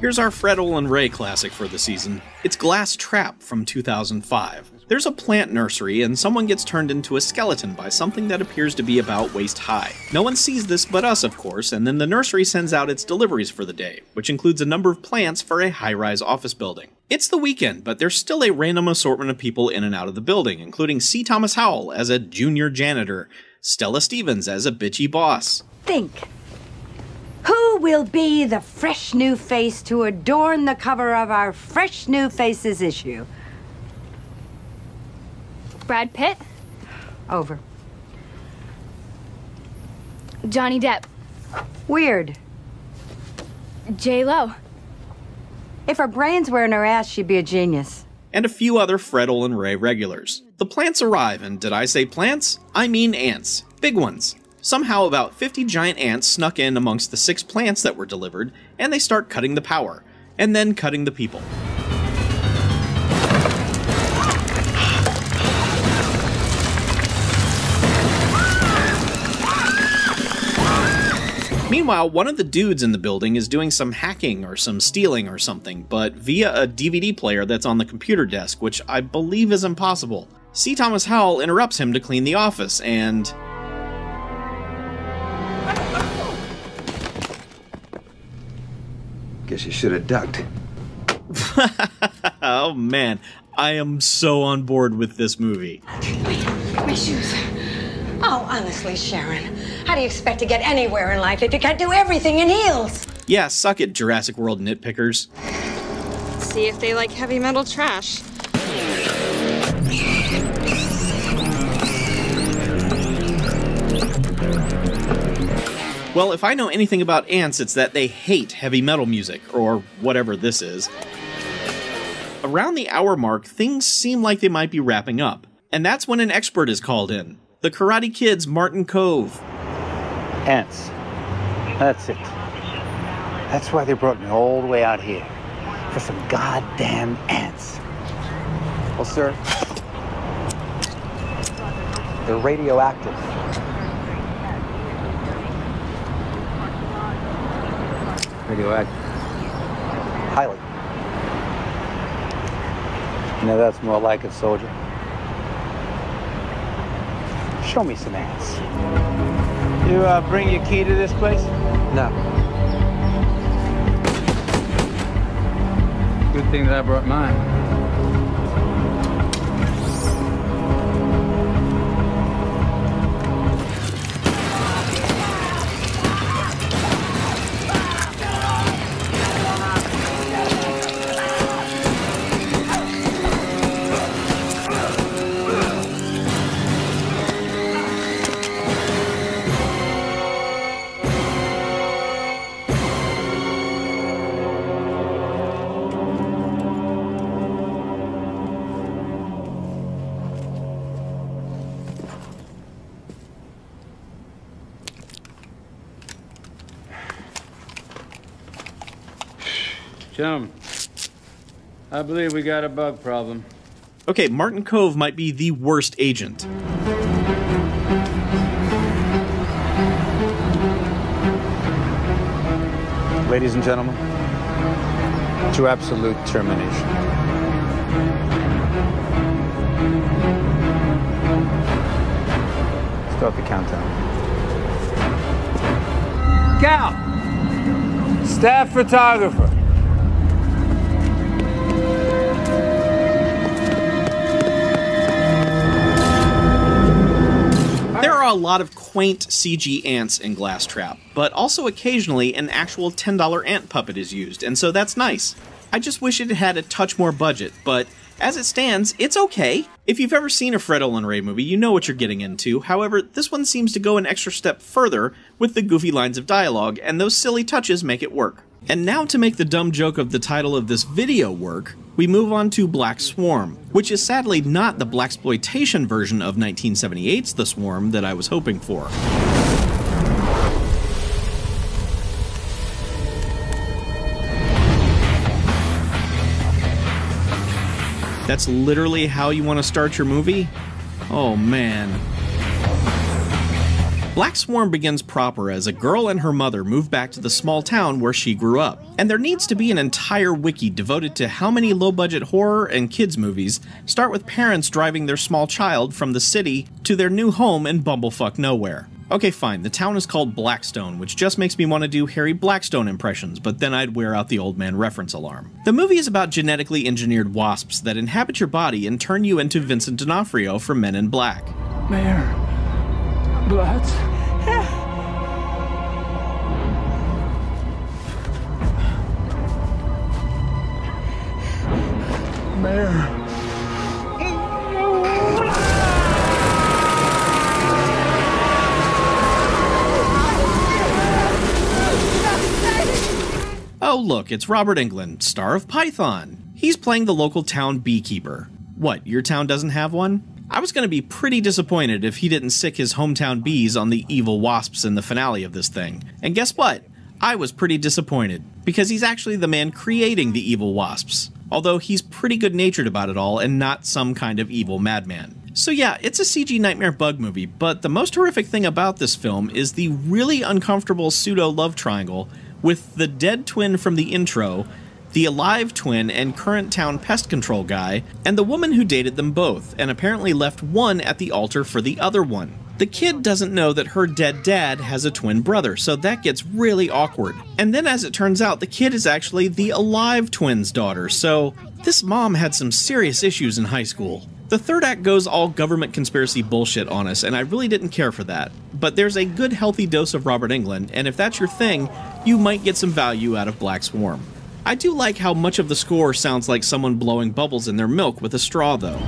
Here's our Fred Olen Ray classic for the season. It's Glass Trap from 2005. There's a plant nursery, and someone gets turned into a skeleton by something that appears to be about waist high. No one sees this but us, of course, and then the nursery sends out its deliveries for the day, which includes a number of plants for a high-rise office building. It's the weekend, but there's still a random assortment of people in and out of the building, including C. Thomas Howell as a junior janitor, Stella Stevens as a bitchy boss. Think. Who will be the fresh new face to adorn the cover of our Fresh New Faces issue? Brad Pitt? Over. Johnny Depp? Weird. J-Lo? If her brains were in her ass, she'd be a genius. And a few other Fred Olen Ray regulars. The plants arrive, and did I say plants? I mean ants. Big ones. Somehow about 50 giant ants snuck in amongst the 6 plants that were delivered, and they start cutting the power, and then cutting the people. Meanwhile, one of the dudes in the building is doing some hacking or some stealing or something, but via a DVD player that's on the computer desk, which I believe is impossible. C. Thomas Howell interrupts him to clean the office, and... Guess you should have ducked. Oh man, I am so on board with this movie. My shoes. Oh, honestly, Sharon, how do you expect to get anywhere in life if you can't do everything in heels? Yeah, suck it, Jurassic World nitpickers. See if they like heavy metal trash. Well, if I know anything about ants, it's that they hate heavy metal music, or whatever this is. Around the hour mark, things seem like they might be wrapping up, and that's when an expert is called in. The Karate Kid's Martin Kove. Ants. That's it. That's why they brought me all the way out here. For some goddamn ants. Well, sir, they're radioactive. Radioactive. Highly. You know, that's more like it, soldier. Show me some ants. You bring your key to this place? No. Good thing that I brought mine. Gentlemen, I believe we got a bug problem. Okay, Martin Kove might be the worst agent. Ladies and gentlemen, to absolute termination. Start the countdown. Cal! Staff photographer. There are a lot of quaint CG ants in Glass Trap, but also occasionally an actual $10 ant puppet is used, and so that's nice. I just wish it had a touch more budget, but as it stands, it's okay. If you've ever seen a Fred Olen Ray movie, you know what you're getting into. However, this one seems to go an extra step further with the goofy lines of dialogue, and those silly touches make it work. And now to make the dumb joke of the title of this video work, we move on to Black Swarm, which is sadly not the blaxploitation version of 1978's The Swarm that I was hoping for. That's literally how you want to start your movie? Oh man. Black Swarm begins proper as a girl and her mother move back to the small town where she grew up. And there needs to be an entire wiki devoted to how many low-budget horror and kids movies start with parents driving their small child from the city to their new home in bumblefuck nowhere. Okay, fine, the town is called Blackstone, which just makes me want to do Harry Blackstone impressions, but then I'd wear out the old man reference alarm. The movie is about genetically engineered wasps that inhabit your body and turn you into Vincent D'Onofrio from Men in Black. Mayor, blood. Mayor. Oh look, it's Robert Englund, star of Python. He's playing the local town beekeeper. What, your town doesn't have one? I was going to be pretty disappointed if he didn't sick his hometown bees on the evil wasps in the finale of this thing. And guess what? I was pretty disappointed, because he's actually the man creating the evil wasps. Although he's pretty good-natured about it all and not some kind of evil madman. So yeah, it's a CG nightmare bug movie, but the most horrific thing about this film is the really uncomfortable pseudo-love triangle with the dead twin from the intro, the alive twin and current town pest control guy, and the woman who dated them both, and apparently left one at the altar for the other one. The kid doesn't know that her dead dad has a twin brother, so that gets really awkward. And then as it turns out, the kid is actually the alive twin's daughter, so this mom had some serious issues in high school. The third act goes all government conspiracy bullshit on us, and I really didn't care for that. But there's a good healthy dose of Robert Englund, and if that's your thing, you might get some value out of Black Swarm. I do like how much of the score sounds like someone blowing bubbles in their milk with a straw, though.